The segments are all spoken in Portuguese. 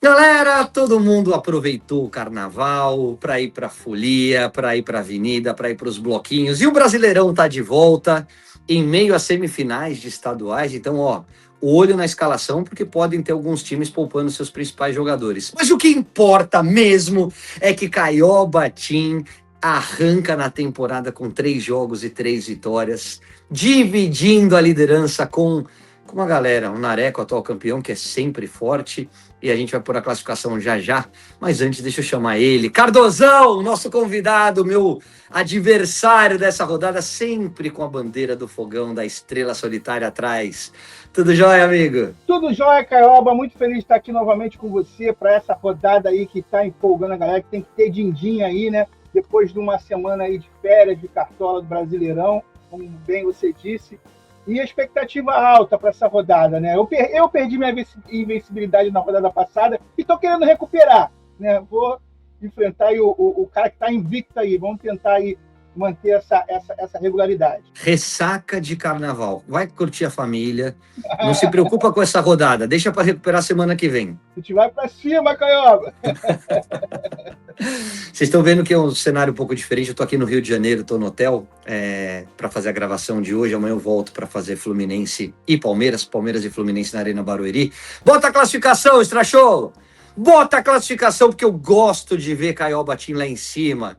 Galera, todo mundo aproveitou o carnaval para ir para a folia, para ir para a avenida, para ir para os bloquinhos. E o Brasileirão tá de volta em meio às semifinais de estaduais. Então, ó, olho na escalação, porque podem ter alguns times poupando seus principais jogadores. Mas o que importa mesmo é que Caioba Team arranca na temporada com 3 jogos e 3 vitórias, dividindo a liderança com uma galera, o Nareco, atual campeão, que é sempre forte, e a gente vai pôr a classificação já já, mas antes deixa eu chamar ele, Cardozão, nosso convidado, meu adversário dessa rodada, sempre com a bandeira do fogão da estrela solitária atrás. Tudo jóia, amigo? Tudo jóia, Caioba, muito feliz de estar aqui novamente com você para essa rodada aí que está empolgando a galera, que tem que ter din-din aí, né? Depois de uma semana aí de férias, de cartola do Brasileirão, como bem você disse, e a expectativa alta para essa rodada, né? Eu perdi minha invencibilidade na rodada passada e estou querendo recuperar, né? Vou enfrentar aí o cara que está invicto aí. Vamos tentar aí manter essa regularidade. Ressaca de carnaval. Vai curtir a família. Não se preocupa com essa rodada. Deixa para recuperar semana que vem. A gente vai para cima, Caioba. Vocês estão vendo que é um cenário um pouco diferente. Eu estou aqui no Rio de Janeiro, estou no hotel para fazer a gravação de hoje. Amanhã eu volto para fazer Fluminense e Palmeiras e Fluminense na Arena Barueri. Bota a classificação, Strachou! Bota a classificação, porque eu gosto de ver Caioba Team lá em cima.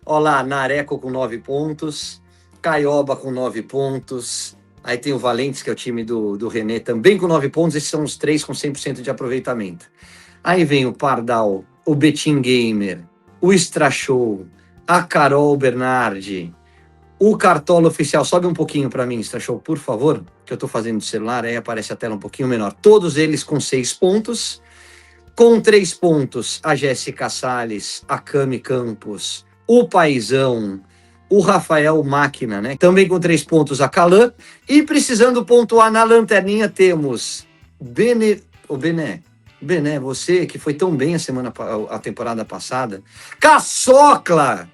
Olha lá, Nareco com 9 pontos, Caioba com 9 pontos. Aí tem o Valentes, que é o time do René, também com 9 pontos. Esses são os 3 com 100% de aproveitamento. Aí vem o Pardal, o Betim Gamer, o Strachou, a Carol Bernardi, o Cartola Oficial. Sobe um pouquinho para mim, Strachou, por favor, que eu estou fazendo no celular, aí aparece a tela um pouquinho menor. Todos eles com 6 pontos. Com 3 pontos, a Jéssica Salles, a Cami Campos, o Paizão, o Rafael Máquina, né? Também com 3 pontos, a Calan. E precisando pontuar na lanterninha, temos Bené, você que foi tão bem a temporada passada. Caçocla!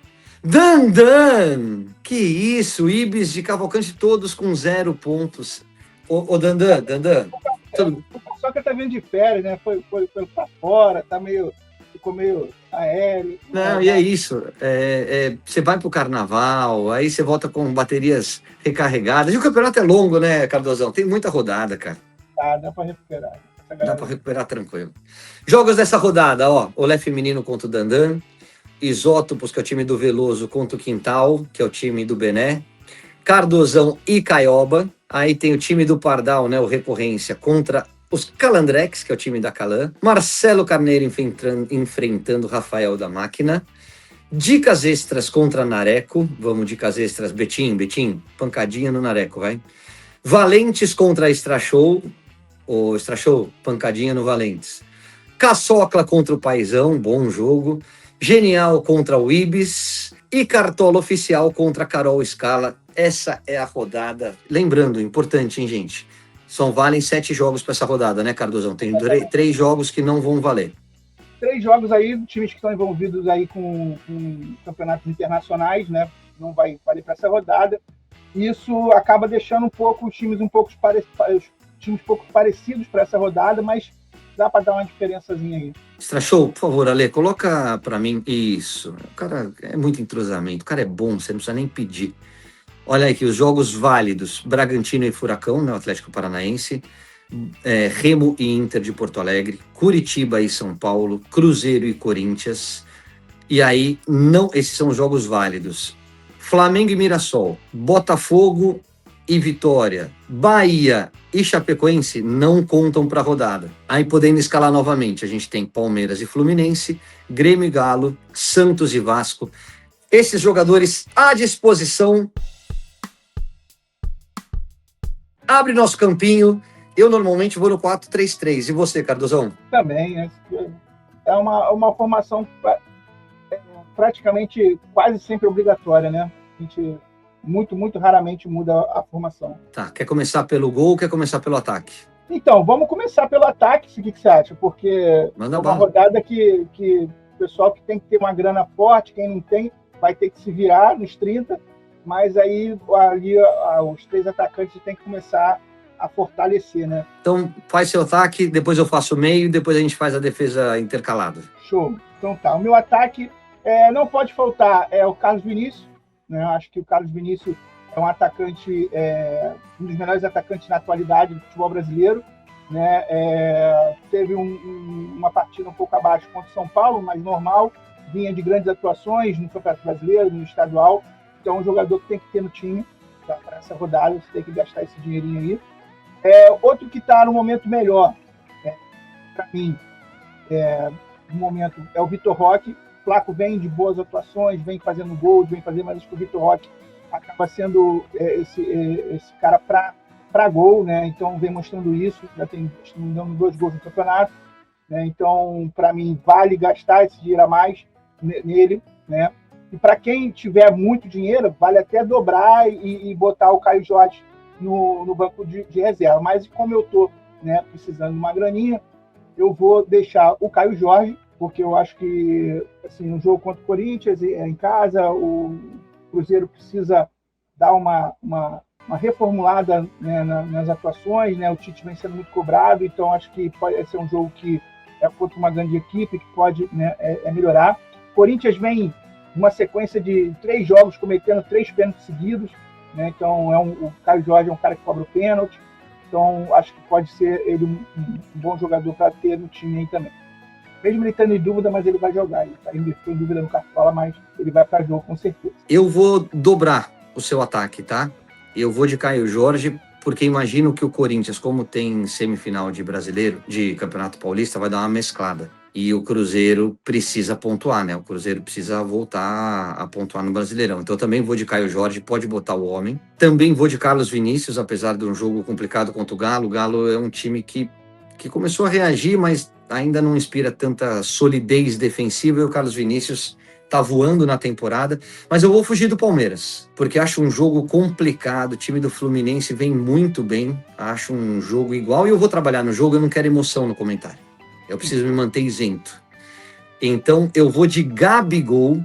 Dandan! Que isso, Ibis de Cavalcante, todos com 0 pontos. Ô Dandan. O Caçocla tá vindo de férias, né? Foi pra fora, ficou meio aéreo. Não, e é isso. Você vai pro carnaval, aí você volta com baterias recarregadas. E o campeonato é longo, né, Cardozão? Tem muita rodada, cara. Dá pra recuperar. Dá pra recuperar tranquilo. Jogos dessa rodada, ó. Olé Feminino contra o Dandan. Isótopos, que é o time do Veloso, contra o Quintal, que é o time do Bené. Cardozão e Caioba. Aí tem o time do Pardal, né, o Recorrência, contra os Calandrex, que é o time da Calan. Marcelo Carneiro enfrentando Rafael da Máquina. Dicas extras contra Nareco. Vamos, dicas extras. Betim, pancadinha no Nareco, vai. Valentes contra Strachou. O Strachou, pancadinha no Valentes. Caçocla contra o Paizão, bom jogo. Genial contra o Ibis. E Cartola Oficial contra Carol Scala. Essa é a rodada. Lembrando, importante, hein, gente? Só valem 7 jogos para essa rodada, né, Cardozão? Tem 3 jogos que não vão valer. 3 jogos aí, times que estão envolvidos aí com campeonatos internacionais, né? Não vai valer para essa rodada. Isso acaba deixando um pouco os times pouco parecidos para essa rodada, mas dá para dar uma diferençazinha aí. Strachou, por favor, Ale, coloca para mim isso. O cara é muito entrosamento, o cara é bom, você não precisa nem pedir. Olha aqui, os jogos válidos: Bragantino e Furacão, né, o Atlético Paranaense, Remo e Inter de Porto Alegre, Curitiba e São Paulo, Cruzeiro e Corinthians. E aí, não, esses são os jogos válidos. Flamengo e Mirassol, Botafogo e Vitória, Bahia e Chapecoense não contam para a rodada. Aí, podendo escalar novamente, a gente tem Palmeiras e Fluminense, Grêmio e Galo, Santos e Vasco. Esses jogadores à disposição. Abre nosso campinho. Eu normalmente vou no 4-3-3. E você, Cardozão? Também. É uma formação praticamente quase sempre obrigatória, né? A gente muito raramente muda a formação. Tá, quer começar pelo gol ou quer começar pelo ataque? Então, vamos começar pelo ataque, o que você acha? Porque Manda é uma bala. rodada que o pessoal que tem que ter uma grana forte, quem não tem, vai ter que se virar nos 30, mas aí ali os 3 atacantes têm que começar a fortalecer, né? Então, faz seu ataque, depois eu faço o meio, depois a gente faz a defesa intercalada. Show. Então tá, o meu ataque não pode faltar o Carlos Vinícius, né? Acho que o Carlos Vinícius é um atacante, um dos melhores atacantes na atualidade do futebol brasileiro, né? Teve uma partida um pouco abaixo contra o São Paulo, mas normal, vinha de grandes atuações no Campeonato Brasileiro, no estadual, então é um jogador que tem que ter no time para essa rodada, você tem que gastar esse dinheirinho aí. Outro que está no momento melhor, para mim, no momento, é o Vitor Roque. O Flaco vem de boas atuações, vem fazendo gols, vem fazendo, mas acho que o Vitor Roque acaba sendo esse cara para gol, né? Então vem mostrando isso, já tem dando 2 gols no campeonato, né? Então para mim vale gastar esse dinheiro a mais nele, né? E para quem tiver muito dinheiro, vale até dobrar e botar o Caio Jorge no banco de reserva. Mas como eu estou, né, precisando de uma graninha, eu vou deixar o Caio Jorge, porque eu acho que assim, no jogo contra o Corinthians, em casa, o Cruzeiro precisa dar uma reformulada, né, nas atuações, né? O Tite vem sendo muito cobrado, então acho que pode ser um jogo que é contra uma grande equipe, que pode, né, melhorar. O Corinthians vem uma sequência de 3 jogos cometendo 3 pênaltis seguidos, né? Então o Caio Jorge é um cara que cobra o pênalti, então acho que pode ser ele um bom jogador para ter no time aí também. Mesmo ele estando em dúvida, mas ele vai jogar. Ele ficou em dúvida no Cartola, mas ele vai para jogo com certeza. Eu vou dobrar o seu ataque, tá? Eu vou de Caio Jorge, porque imagino que o Corinthians, como tem semifinal de brasileiro, de Campeonato Paulista, vai dar uma mesclada. E o Cruzeiro precisa pontuar, né? O Cruzeiro precisa voltar a pontuar no Brasileirão. Então eu também vou de Caio Jorge, pode botar o homem. Também vou de Carlos Vinícius, apesar de um jogo complicado contra o Galo. O Galo é um time que começou a reagir, mas ainda não inspira tanta solidez defensiva, e o Carlos Vinícius tá voando na temporada, mas eu vou fugir do Palmeiras, porque acho um jogo complicado, o time do Fluminense vem muito bem, acho um jogo igual, e eu vou trabalhar no jogo, eu não quero emoção no comentário, eu preciso me manter isento. Então eu vou de Gabigol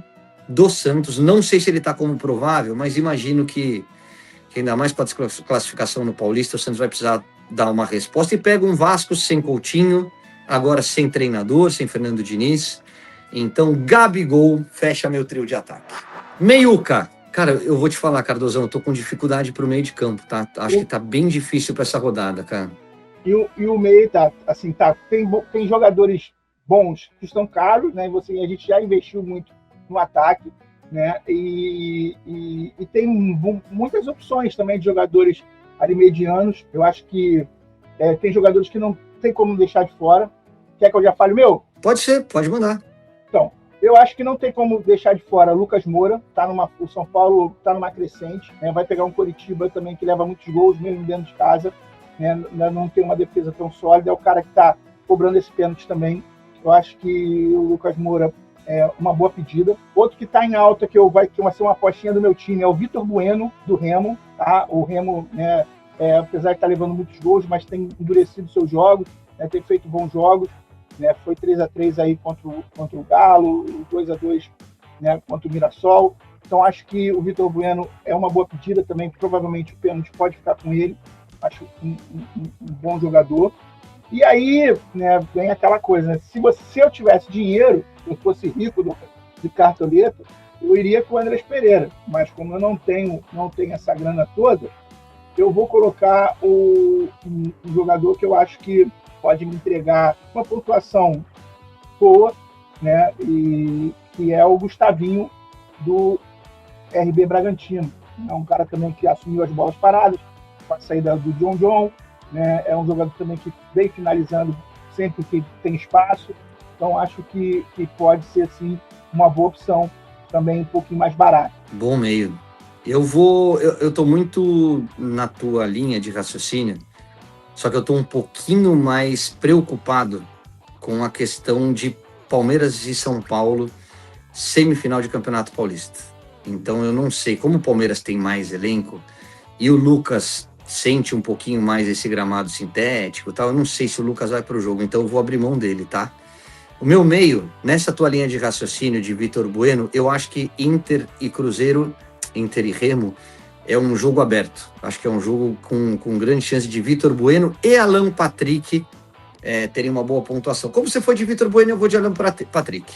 do Santos, não sei se ele tá como provável, mas imagino que ainda mais com a classificação no Paulista, o Santos vai precisar dar uma resposta, e pega um Vasco sem Coutinho, agora sem treinador, sem Fernando Diniz. Então, Gabigol fecha meu trio de ataque. Meiuca. Cara, eu vou te falar, Cardozão, eu tô com dificuldade pro meio de campo, tá? Acho que tá bem difícil pra essa rodada, cara. E o meio assim, tem jogadores bons que estão caros, né? A gente já investiu muito no ataque, né? E tem muitas opções também de jogadores ali medianos. Eu acho que tem jogadores que não tem como deixar de fora. Quer que eu já fale o meu? Pode ser, pode mandar. Então, eu acho que não tem como deixar de fora Lucas Moura, o São Paulo está numa crescente, né? Vai pegar um Coritiba também que leva muitos gols, mesmo dentro de casa, né? Não tem uma defesa tão sólida, é o cara que está cobrando esse pênalti também. Eu acho que o Lucas Moura é uma boa pedida. Outro que está em alta, que vai ser uma apostinha do meu time, é o Vitor Bueno, do Remo. Tá? O Remo, né, apesar de estar levando muitos gols, mas tem endurecido seus jogos, né, tem feito bons jogos. Né, foi 3-3 aí contra o Galo, 2-2, né, contra o Mirassol. Então acho que o Vitor Bueno é uma boa pedida também, provavelmente o pênalti pode ficar com ele. Acho um bom jogador. E aí, né, vem aquela coisa, né? Se eu tivesse dinheiro, se eu fosse rico de cartoleta, eu iria com o Andrés Pereira. Mas como eu não tenho essa grana toda, eu vou colocar um jogador que eu acho que pode me entregar uma pontuação boa, né? E que é o Gustavinho do RB Bragantino. É um cara também que assumiu as bolas paradas com a saída do John, né? É um jogador também que vem finalizando sempre que tem espaço. Então acho que pode ser sim uma boa opção, também um pouquinho mais barato. Bom meio. Eu tô muito na tua linha de raciocínio. Só que eu estou um pouquinho mais preocupado com a questão de Palmeiras e São Paulo, semifinal de Campeonato Paulista. Então eu não sei, como o Palmeiras tem mais elenco e o Lucas sente um pouquinho mais esse gramado sintético e tal, eu não sei se o Lucas vai para o jogo, então eu vou abrir mão dele, tá? O meu meio, nessa tua linha de raciocínio de Vitor Bueno, eu acho que Inter e Cruzeiro, Inter e Remo, é um jogo aberto. Acho que é um jogo com grande chance de Vitor Bueno e Alan Patrick terem uma boa pontuação. Como você foi de Vitor Bueno, eu vou de Alan Patrick.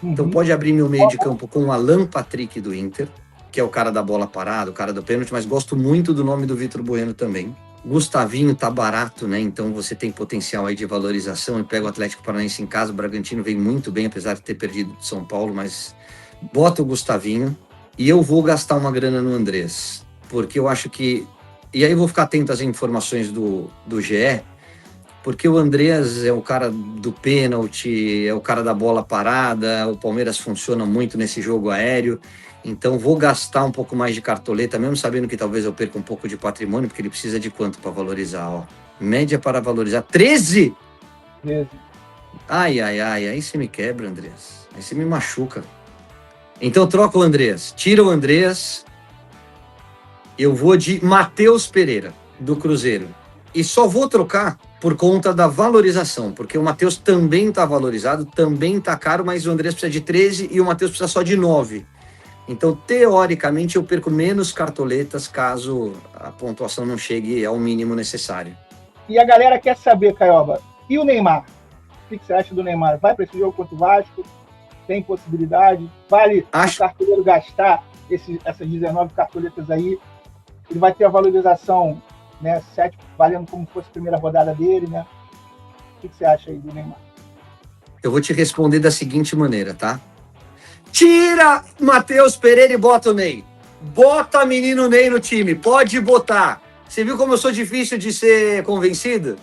Então pode abrir meu meio de campo com o Alan Patrick do Inter, que é o cara da bola parada, o cara do pênalti, mas gosto muito do nome do Vitor Bueno também. Gustavinho tá barato, né? Então você tem potencial aí de valorização. Eu pego o Atlético Paranaense em casa, o Bragantino vem muito bem, apesar de ter perdido de São Paulo, mas bota o Gustavinho e eu vou gastar uma grana no Andrés, porque eu acho que... E aí eu vou ficar atento às informações do GE, porque o Andrés é o cara do pênalti, é o cara da bola parada, o Palmeiras funciona muito nesse jogo aéreo, então vou gastar um pouco mais de cartoleta, mesmo sabendo que talvez eu perca um pouco de patrimônio, porque ele precisa de quanto para valorizar? Ó, média para valorizar, 13? 13. Ai, aí você me quebra, Andrés, aí você me machuca. Então troca o Andrés, tira o Andrés, eu vou de Matheus Pereira, do Cruzeiro, e só vou trocar por conta da valorização, porque o Matheus também está valorizado, também está caro, mas o Andrés precisa de 13 e o Matheus precisa só de 9. Então, teoricamente, eu perco menos cartoletas caso a pontuação não chegue ao mínimo necessário. E a galera quer saber, Caioba, e o Neymar? O que você acha do Neymar? Vai para esse jogo contra o Vasco? Tem possibilidade? Vale o cartoleiro gastar essas 19 cartoletas aí? Ele vai ter a valorização, né, 7, valendo como se fosse a primeira rodada dele, né? O que você acha aí do Neymar? Eu vou te responder da seguinte maneira, tá? Tira Matheus Pereira e bota o Ney. Bota menino Ney no time, pode botar. Você viu como eu sou difícil de ser convencido?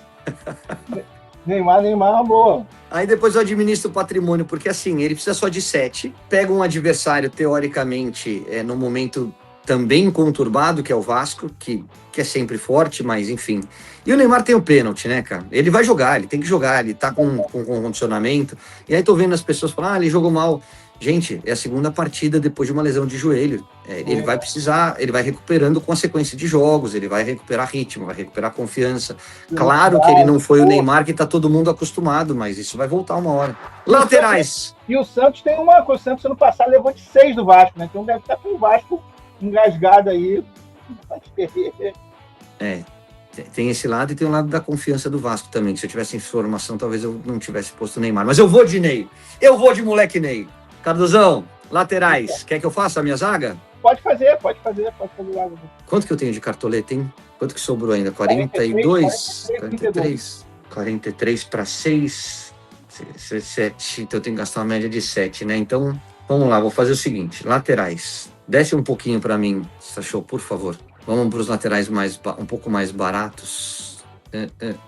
Neymar é uma boa. Aí depois eu administro o patrimônio, porque assim, ele precisa só de 7, pega um adversário, teoricamente, no momento também conturbado, que é o Vasco, que é sempre forte, mas enfim. E o Neymar tem o pênalti, né, cara? Ele vai jogar, ele tem que jogar, ele tá com condicionamento. E aí tô vendo as pessoas falando, ele jogou mal. Gente, é a segunda partida depois de uma lesão de joelho. Ele vai precisar, ele vai recuperando com a sequência de jogos, ele vai recuperar ritmo, vai recuperar confiança. Claro que ele não foi o Neymar que tá todo mundo acostumado, mas isso vai voltar uma hora. Laterais. E o Santos tem uma coisa, o Santos ano passado levou de 6 do Vasco, né? Então deve estar com o Vasco engasgado aí. Tem esse lado e tem o lado da confiança do Vasco também. Se eu tivesse informação, talvez eu não tivesse posto o Neymar. Mas eu vou de Ney. Eu vou de moleque Ney. Cardozão, laterais. Quer que eu faça a minha zaga? Pode fazer. Quanto que eu tenho de cartoleta, hein? Quanto que sobrou ainda? 42? 43 para 6. 7. Então eu tenho que gastar uma média de 7, né? Então, vamos lá. Vou fazer o seguinte. Laterais. Desce um pouquinho para mim, Sachô, por favor. Vamos para os laterais um pouco mais baratos.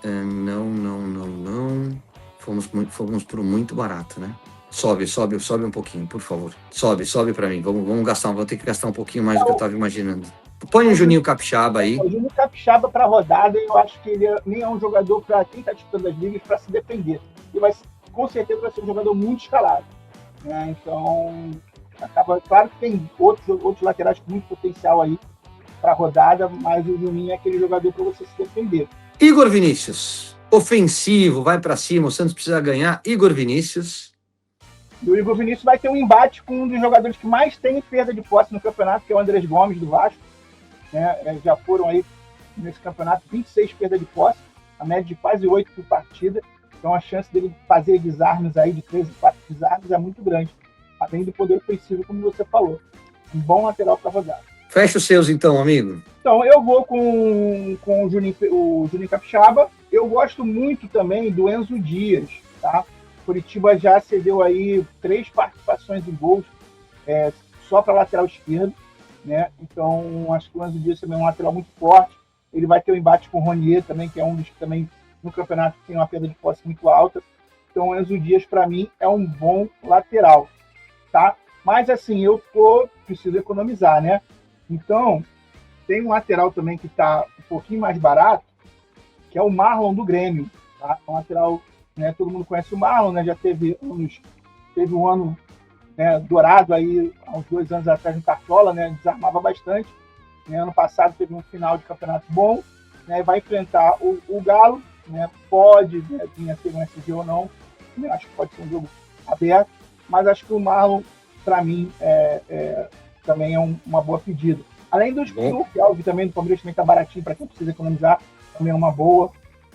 Não. Fomos para o muito barato, né? Sobe um pouquinho, por favor. Sobe para mim. Vamos gastar, vou ter que gastar um pouquinho mais do que eu estava imaginando. Põe o Juninho Capixaba aí. O Juninho Capixaba para a rodada, eu acho que ele nem é um jogador para quem está disputando as ligas para se defender. Ele com certeza vai ser um jogador muito escalado, né? Então, claro que tem outros laterais com muito potencial aí para a rodada, mas o Juninho é aquele jogador para você se defender. Igor Vinícius, ofensivo, vai para cima, o Santos precisa ganhar. Igor Vinícius. E o Igor Vinícius vai ter um embate com um dos jogadores que mais tem perda de posse no campeonato, que é o Andrés Gomes, do Vasco. Né? Já foram aí, nesse campeonato, 26 perdas de posse, a média de quase 8 por partida. Então a chance dele fazer desarmes aí, de 3 e 4 desarmes, é muito grande. Além do poder ofensivo, como você falou. Um bom lateral para rodar. Fecha os seus então, amigo. Então, eu vou com o Juninho Capixaba. Eu gosto muito também do Enzo Dias, tá? Curitiba já cedeu aí 3 participações em gols só para lateral esquerdo, né? Então, acho que o Enzo Dias também é um lateral muito forte. Ele vai ter um embate com o Ronier também, que é um dos que também no campeonato tem uma perda de posse muito alta. Então, o Enzo Dias, para mim, é um bom lateral, tá? Mas, assim, preciso economizar, né? Então, tem um lateral também que está um pouquinho mais barato, que é o Marlon do Grêmio, tá? Um lateral, né, todo mundo conhece o Marlon, né? Já teve um ano, né, dourado aí, há uns 2 anos atrás no Cartola, né? Desarmava bastante. Né? Ano passado teve um final de campeonato bom, né? Vai enfrentar o Galo, né? Pode vir a ser um SG ou não, né? Acho que pode ser um jogo aberto, mas acho que o Marlon, para mim, também é uma boa pedida. Além do Fiuk, também do Palmeiras também tá baratinho para quem precisa economizar, também é uma boa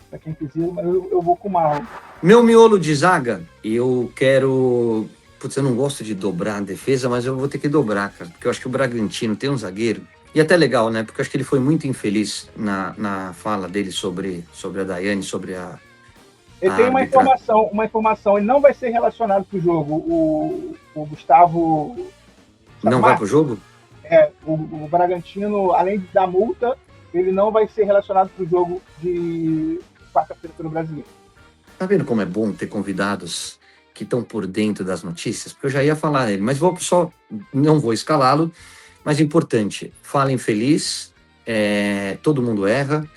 para quem precisa, mas eu vou com o Marlon. Meu miolo de zaga, eu quero... Putz, eu não gosto de dobrar a defesa, mas eu vou ter que dobrar, cara, porque eu acho que o Bragantino tem um zagueiro, e até legal, né, porque eu acho que ele foi muito infeliz na fala dele sobre a Daiane, sobre a... Ele tem uma informação, ele não vai ser relacionado pro jogo, o Gustavo... Não vai pro jogo? O Bragantino, além da multa, ele não vai ser relacionado pro jogo de quarta-feira pelo Brasileiro. Tá vendo como é bom ter convidados que estão por dentro das notícias? Porque eu já ia falar nele, mas não vou escalá-lo, mas importante, falem feliz, todo mundo erra,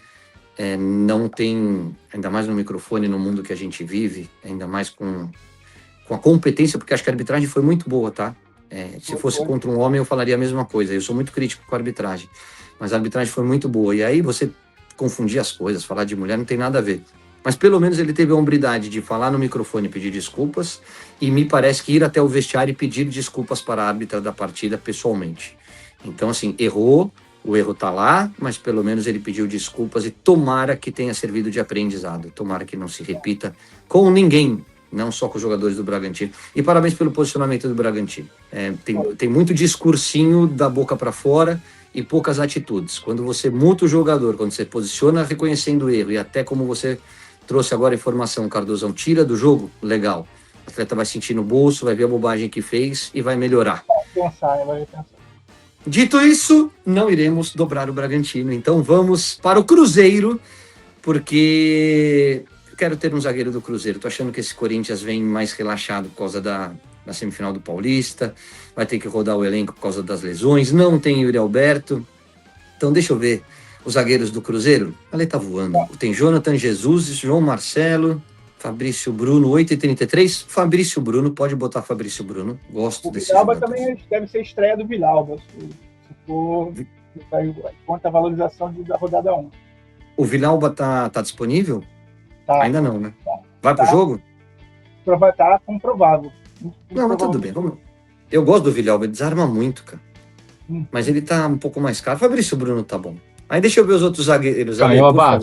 não tem, ainda mais no microfone, no mundo que a gente vive, ainda mais com a competência, porque acho que a arbitragem foi muito boa, tá? Se fosse contra um homem, eu falaria a mesma coisa, eu sou muito crítico com a arbitragem, mas a arbitragem foi muito boa, e aí você confundir as coisas, falar de mulher não tem nada a ver. Mas pelo menos ele teve a hombridade de falar no microfone e pedir desculpas, e me parece que ir até o vestiário e pedir desculpas para a árbitra da partida pessoalmente. Então, assim, errou, o erro tá lá, mas pelo menos ele pediu desculpas e tomara que tenha servido de aprendizado, tomara que não se repita com ninguém, não só com os jogadores do Bragantino. E parabéns pelo posicionamento do Bragantino. Tem muito discursinho da boca para fora e poucas atitudes. Quando você muta o jogador, quando você posiciona reconhecendo o erro, e até como você trouxe agora a informação, Cardozão, tira do jogo, legal. O atleta vai sentir no bolso, vai ver a bobagem que fez e vai melhorar. Vai pensar. Dito isso, não iremos dobrar o Bragantino. Então vamos para o Cruzeiro, porque eu quero ter um zagueiro do Cruzeiro. Tô achando que esse Corinthians vem mais relaxado por causa da semifinal do Paulista, vai ter que rodar o elenco por causa das lesões, não tem Yuri Alberto. Então deixa eu ver os zagueiros do Cruzeiro. Ali tá voando. Tem Jonathan Jesus, João Marcelo, Fabrício Bruno, 8h33. Fabrício Bruno, pode botar Fabrício Bruno. Gosto desse jogador. O jogador. Villalba também deve ser estreia do Villalba. Se for, conta a valorização da rodada 1. O Villalba tá disponível? Tá. Ainda não, né? Vai pro jogo? Tá comprovável. Não, mas tudo bem. Eu gosto do Villalba, ele desarma muito, cara. Mas ele tá um pouco mais caro. Fabrício Bruno tá bom. Aí deixa eu ver os outros zagueiros. Caioba,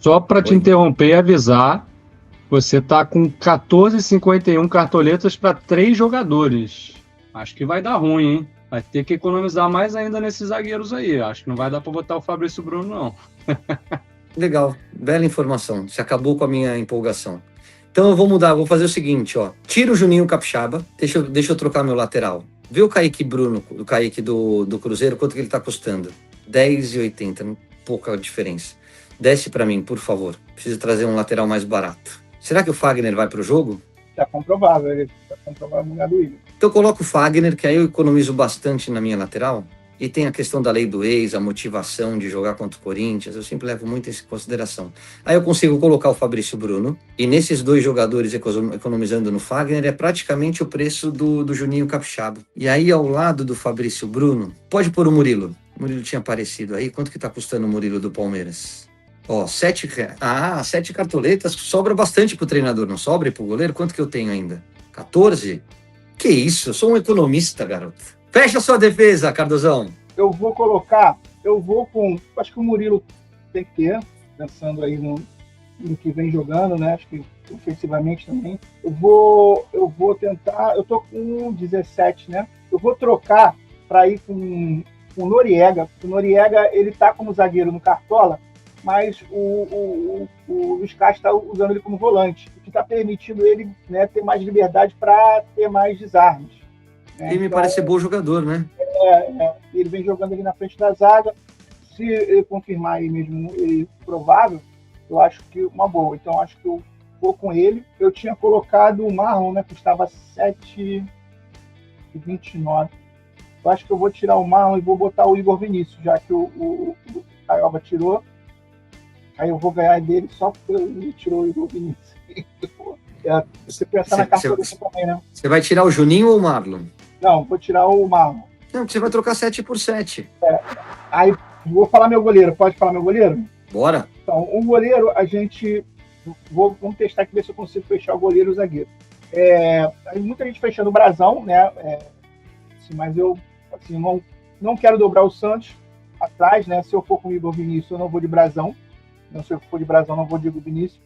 só para te interromper e avisar, você tá com 14,51 cartoletas para 3 jogadores. Acho que vai dar ruim, hein? Vai ter que economizar mais ainda nesses zagueiros aí. Acho que não vai dar para botar o Fabrício Bruno, não. Legal, bela informação. Você acabou com a minha empolgação. Então eu vou mudar, vou fazer o seguinte, ó. Tira o Juninho Capixaba, deixa eu trocar meu lateral. Vê o Kaique Bruno, o Kaique do Cruzeiro, quanto que ele tá custando? 10,80, pouca diferença. Desce para mim, por favor. Preciso trazer um lateral mais barato. Será que o Fagner vai pro jogo? Tá comprovável, ele tá comprovável no lugar do Willian. Então eu coloco o Fagner, que aí eu economizo bastante na minha lateral. E tem a questão da lei do ex, a motivação de jogar contra o Corinthians, eu sempre levo muito isso em consideração. Aí eu consigo colocar o Fabrício Bruno, e nesses 2 jogadores economizando no Fagner, é praticamente o preço do Juninho Capixaba. E aí ao lado do Fabrício Bruno, pode pôr o Murilo. O Murilo tinha aparecido aí, quanto que tá custando o Murilo do Palmeiras? Ó, 7 cartoletas, sobra bastante pro treinador, não sobra? E pro goleiro, quanto que eu tenho ainda? 14? Que isso, eu sou um economista, garoto. Fecha a sua defesa, Cardozão. Eu vou com... Acho que o Murilo tem que ter, pensando aí no que vem jogando, né? Acho que ofensivamente também. Eu vou tentar... Eu tô com 17, né? Eu vou trocar para ir com o Noriega. O Noriega, ele tá como zagueiro no Cartola, mas o Luiz Castro está usando ele como volante, o que está permitindo ele, né, ter mais liberdade para ter mais desarmes. Ele me parece bom jogador, né? Ele vem jogando ali na frente da zaga. Se ele confirmar aí mesmo, ele provável, eu acho que uma boa. Então, acho que eu vou com ele. Eu tinha colocado o Marlon, né, que custava 7,29. Eu acho que eu vou tirar o Marlon e vou botar o Igor Vinícius, já que o Caioba tirou. Aí eu vou ganhar dele só porque ele tirou o Igor Vinícius. Você pensar na carta também, né? Você vai tirar o Juninho ou o Marlon? Não, vou tirar o Marlon. Não, você vai trocar 7 por 7. Aí vou falar meu goleiro. Pode falar meu goleiro? Bora. Então, o goleiro, vamos testar aqui, ver se eu consigo fechar o goleiro e o zagueiro. Muita gente fechando o brasão, né? Mas eu não Não quero dobrar o Santos atrás, né? Se eu for com o Igor Vinícius, eu não vou de Brazão. Não, se eu for de Brazão, não vou de Igor Vinícius.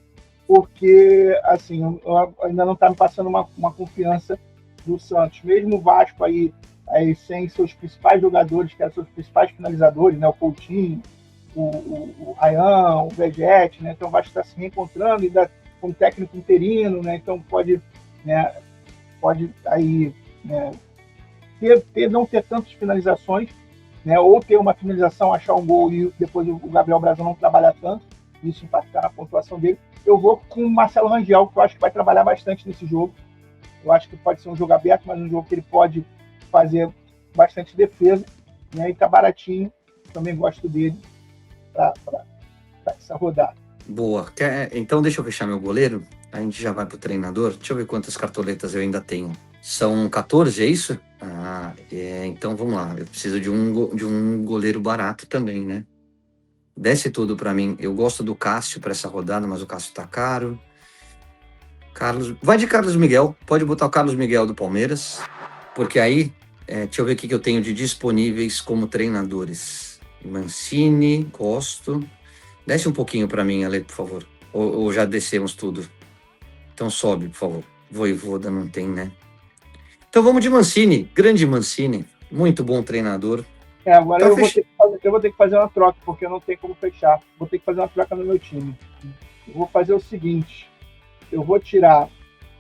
Porque, assim, ainda não está me passando uma confiança do Santos. Mesmo o Vasco aí sem seus principais jogadores, que eram seus principais finalizadores, né? O Coutinho, o Ryan, o Vegete, né? Então o Vasco está se reencontrando, ainda com um técnico interino, né? Então pode aí, né, não ter tantas finalizações, né? Ou ter uma finalização, achar um gol e depois o Gabriel Brazão não trabalhar tanto, isso impactar na pontuação dele. Eu vou com o Marcelo Rangel, que eu acho que vai trabalhar bastante nesse jogo. Eu acho que pode ser um jogo aberto, mas um jogo que ele pode fazer bastante defesa, né? E tá baratinho, também gosto dele para essa rodada. Boa. Então deixa eu fechar meu goleiro, a gente já vai pro treinador. Deixa eu ver quantas cartoletas eu ainda tenho. São 14, é isso? Então vamos lá. Eu preciso de um goleiro barato também, né? Desce tudo para mim. Eu gosto do Cássio para essa rodada, mas o Cássio tá caro. Vai de Carlos Miguel. Pode botar o Carlos Miguel do Palmeiras. Porque aí, deixa eu ver o que eu tenho de disponíveis como treinadores. Mancini, gosto. Desce um pouquinho para mim, Ale, por favor. Ou já descemos tudo? Então sobe, por favor. Vojvoda não tem, né? Então vamos de Mancini. Grande Mancini. Muito bom treinador. Agora eu vou ter que fazer uma troca, porque eu não tenho como fechar. Vou ter que fazer uma troca no meu time. Eu vou fazer o seguinte. Eu vou tirar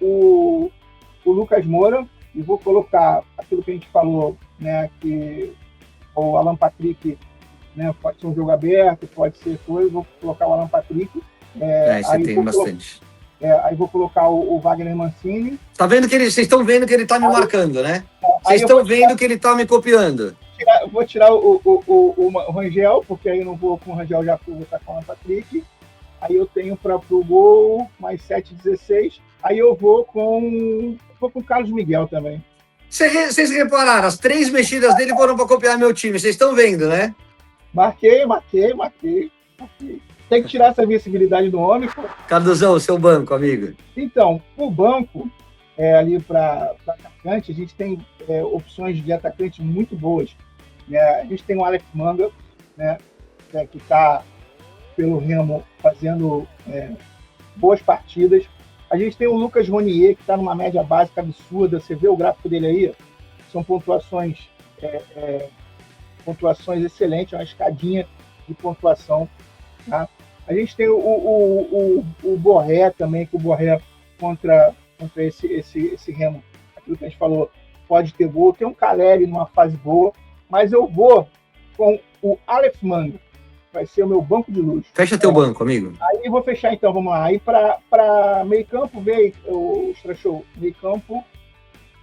o Lucas Moura e vou colocar aquilo que a gente falou, né, que o Alan Patrick, né, pode ser um jogo aberto, pode ser coisa, vou colocar o Alan Patrick. Você tem bastante. Aí vou colocar o Wagner Mancini. Tá vendo que vocês estão vendo que ele tá me marcando, né? Vocês estão vendo que ele tá me copiando. Vou tirar o Rangel, porque aí eu não vou com o Rangel, já vou estar com o Alan Patrick. Aí eu tenho pro gol, mais 7,16. Aí eu vou com o Carlos Miguel também. Vocês repararam, as 3 mexidas dele foram para copiar meu time. Vocês estão vendo, né? Marquei. Tem que tirar essa visibilidade do homem. Pô. Carduzão, seu banco, amigo. Então, o banco, ali para atacante, a gente tem opções de atacante muito boas. A gente tem o Alex Manga, né, que está pelo Remo fazendo boas partidas. A gente tem o Lucas Ronier, que está numa média básica absurda. Você vê o gráfico dele aí? São pontuações excelentes, uma escadinha de pontuação. Tá? A gente tem o Borré também, que o Borré contra esse Remo, aquilo que a gente falou, pode ter gol. Tem um Caleri numa fase boa, mas eu vou com o Alex Manga. Vai ser o meu banco de luxo. Fecha teu banco, amigo. Aí eu vou fechar então, vamos lá. Aí para meio campo, veio o Strachou, meio campo,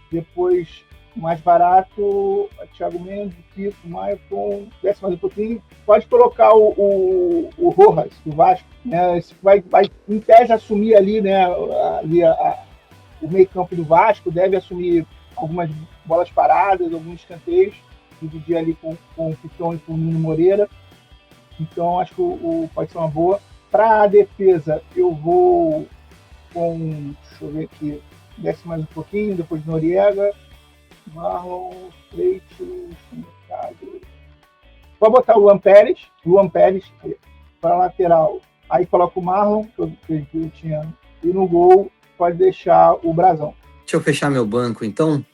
depois mais barato, Thiago Mendes, Pico, Maicon, desce mais um pouquinho. Pode colocar o Rojas, do Vasco, né? Vai em tese assumir ali, né? O meio campo do Vasco, deve assumir algumas bolas paradas, alguns escanteios, dividir ali com o Piton e com o Nino Moreira. Então, acho que pode ser uma boa. Para a defesa, eu vou com... Deixa eu ver aqui. Desce mais um pouquinho, depois Noriega, Marlon, Freitas, Mercado. Vou botar o Luan Pérez para a lateral. Aí coloco o Marlon, que eu tinha. E no gol, pode deixar o Brazão. Deixa eu fechar meu banco, então.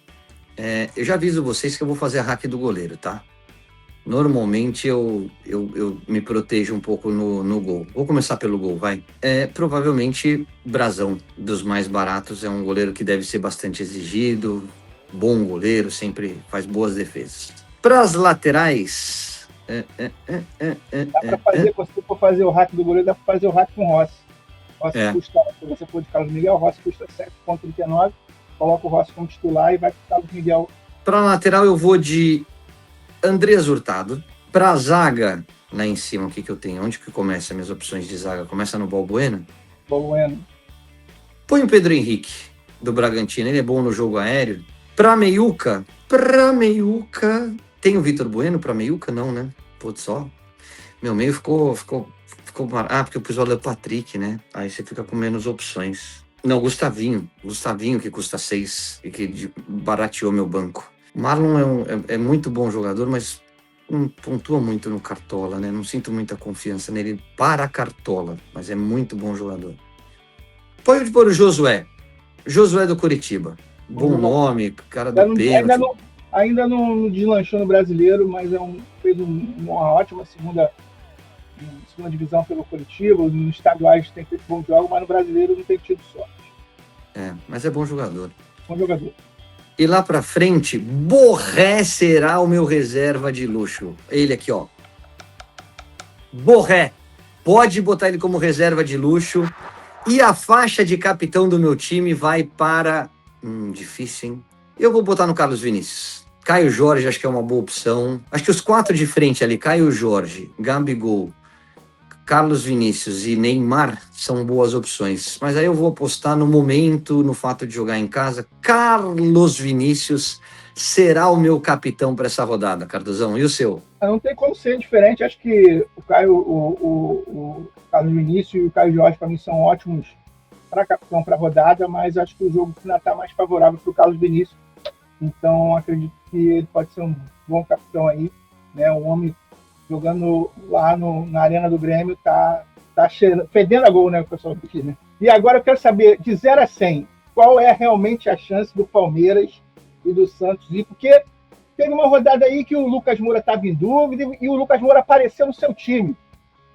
Eu já aviso vocês que eu vou fazer a hack do goleiro, tá? Normalmente eu me protejo um pouco no gol. Vou começar pelo gol, vai. Provavelmente Brazão, dos mais baratos, é um goleiro que deve ser bastante exigido. Bom goleiro, sempre faz boas defesas. Para as laterais... Dá para fazer, se você for fazer o hack do goleiro, dá para fazer o hack com o Rossi. Rossi custa, se você for de Carlos Miguel, o Rossi custa 7,39. Coloca o Rossi como titular e vai para o Carlos Miguel. Para a lateral eu vou de Andrés Hurtado. Para a zaga, lá em cima, o que eu tenho? Onde que começa as minhas opções de zaga? Começa no Balbuena? Balbuena. Põe o Pedro Henrique, do Bragantino. Ele é bom no jogo aéreo. Para meiuca, tem o Vitor Bueno para meiuca? Não, né? Putz, só. Meu meio ficou porque eu pus o Alan Patrick, né? Aí você fica com menos opções. Não, Gustavinho que custa 6 e que barateou meu banco. Marlon é muito bom jogador, mas não pontua muito no Cartola, né? Não sinto muita confiança nele para a Cartola, mas é muito bom jogador. Pode pôr o Josué. Josué do Curitiba. Bom nome, cara do pênalti. Ainda não deslanchou no brasileiro, mas fez uma ótima segunda divisão pelo Curitiba. Nos estaduais tem feito bom jogo, mas no brasileiro não tem tido sorte. Mas é bom jogador. Bom jogador. E lá pra frente, Borré será o meu reserva de luxo. Ele aqui, ó. Borré. Pode botar ele como reserva de luxo. E a faixa de capitão do meu time vai para... difícil, hein? Eu vou botar no Carlos Vinícius. Caio Jorge, acho que é uma boa opção. Acho que os 4 de frente ali, Caio Jorge, Gabigol, Carlos Vinícius e Neymar são boas opções. Mas aí eu vou apostar no momento, no fato de jogar em casa. Carlos Vinícius será o meu capitão para essa rodada, Cardozão. E o seu? Não tem como ser diferente. Acho que o Carlos Vinícius e o Caio Jorge, para mim, são ótimos para capitão para a rodada, mas acho que o jogo ainda está mais favorável para o Carlos Vinícius. Então, acredito que ele pode ser um bom capitão aí, né? Um homem jogando lá na Arena do Grêmio, tá fedendo a gol, né, o pessoal aqui, né? E agora eu quero saber, de 0 a 100, qual é realmente a chance do Palmeiras e do Santos ir? Porque teve uma rodada aí que o Lucas Moura estava em dúvida e o Lucas Moura apareceu no seu time.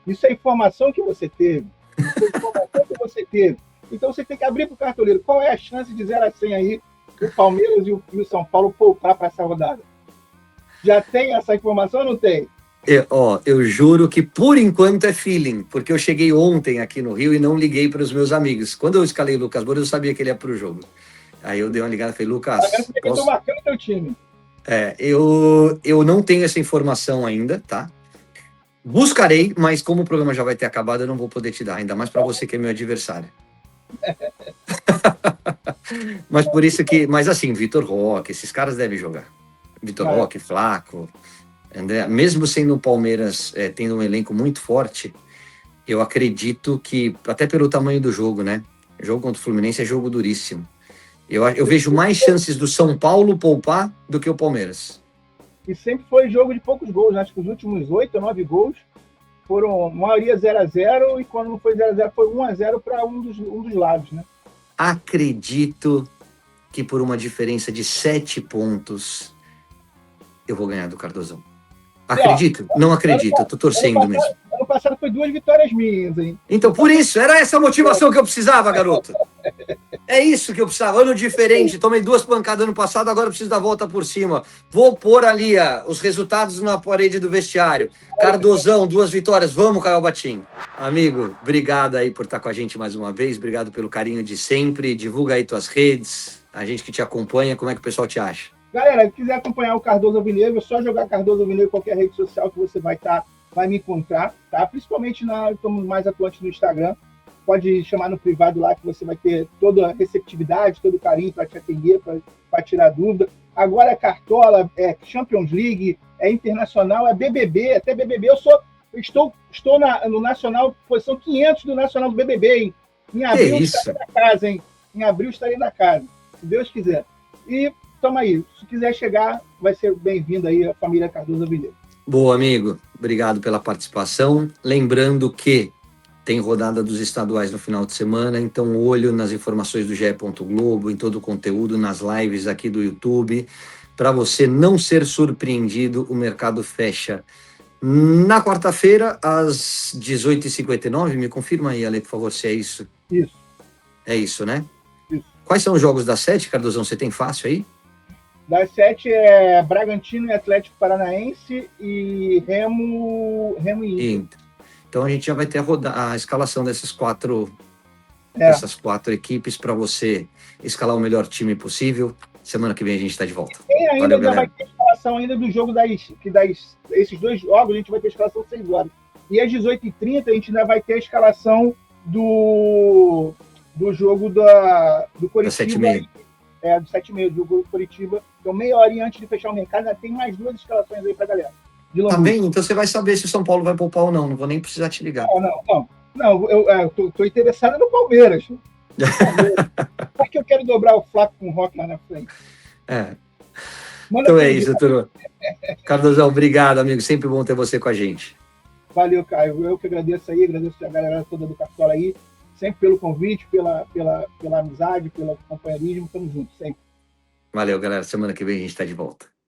Isso é informação que você teve. Então você tem que abrir para o cartoleiro. Qual é a chance de 0 a 100 aí o Palmeiras e o São Paulo poupar para essa rodada? Já tem essa informação ou não tem? Eu juro que por enquanto é feeling, porque eu cheguei ontem aqui no Rio e não liguei para os meus amigos. Quando eu escalei o Lucas Moura, eu sabia que ele ia para o jogo. Aí eu dei uma ligada e falei, Lucas... Eu estou marcando teu time. Eu não tenho essa informação ainda, tá? Buscarei, mas como o programa já vai ter acabado, eu não vou poder te dar, ainda mais para você que é meu adversário. Mas por isso que... Mas assim, Vitor Roque, esses caras devem jogar. Vitor Roque, Flaco, André, mesmo sendo o Palmeiras tendo um elenco muito forte, eu acredito que, até pelo tamanho do jogo, né? O jogo contra o Fluminense é jogo duríssimo. Eu vejo mais chances do São Paulo poupar do que o Palmeiras. E sempre foi jogo de poucos gols, né? Acho que os últimos 8 ou 9 gols foram, maioria 0-0, e quando não foi 0-0 foi 1-0 para um dos lados, né? Acredito que por uma diferença de 7 pontos eu vou ganhar do Cardozão. Acredito? Não acredito, eu tô torcendo mesmo. Ano passado foi 2 vitórias minhas, hein? Então, por isso, era essa a motivação que eu precisava, garoto. É isso que eu precisava. Ano diferente, tomei 2 pancadas ano passado, agora eu preciso dar volta por cima. Vou pôr ali os resultados na parede do vestiário. Cardozão, 2 vitórias. Vamos, Caio Batim. Amigo, obrigado aí por estar com a gente mais uma vez. Obrigado pelo carinho de sempre. Divulga aí tuas redes. A gente que te acompanha, como é que o pessoal te acha? Galera, se quiser acompanhar o Cardoso Alvinegro, é só jogar Cardoso Alvinegro em qualquer rede social que você vai me encontrar, tá? Principalmente estamos mais atuantes no Instagram. Pode chamar no privado lá que você vai ter toda a receptividade, todo o carinho para te atender, para tirar dúvida. Agora é Cartola, é Champions League, é Internacional, é BBB, até BBB. Estou no Nacional, posição 500 do Nacional do BBB, hein? Em abril estarei na casa, hein? Em abril estarei na casa, se Deus quiser. E toma aí, se quiser chegar, vai ser bem-vindo aí a família Cardoso Alvinegro. Boa, amigo. Obrigado pela participação. Lembrando que tem rodada dos estaduais no final de semana, então olho nas informações do GE. Globo, em todo o conteúdo, nas lives aqui do YouTube. Para você não ser surpreendido, o mercado fecha na quarta-feira, às 18h59. Me confirma aí, Ale, por favor, se é isso. Isso. É isso, né? Isso. Quais são os jogos das 7, Cardozão? Você tem fácil aí? Das 7 é Bragantino e Atlético Paranaense e Remo e Inter. Então a gente já vai ter a escalação dessas quatro equipes para você escalar o melhor time possível. Semana que vem a gente está de volta. Valeu, galera. Vai ter escalação ainda do jogo esses 2 jogos, a gente vai ter escalação 6 horas. E às 18h30 a gente ainda vai ter a escalação do jogo do Coritiba. Do 7h30, do jogo do Coritiba. Então, meia hora antes de fechar o mercado, ainda tem mais 2 escalações aí pra galera. Tá bem? Então você vai saber se o São Paulo vai poupar ou não. Não vou nem precisar te ligar. Não, eu tô interessado no Palmeiras. Porque eu quero dobrar o Flaco com o Roque lá na frente. Manda Então é pedir. isso, turma. Carlosão, obrigado, amigo. Sempre bom ter você com a gente. Valeu, Caio. Eu que agradeço aí, agradeço a galera toda do Cartola aí, sempre pelo convite, pela amizade, pelo companheirismo. Tamo junto, sempre. Valeu, galera. Semana que vem a gente está de volta.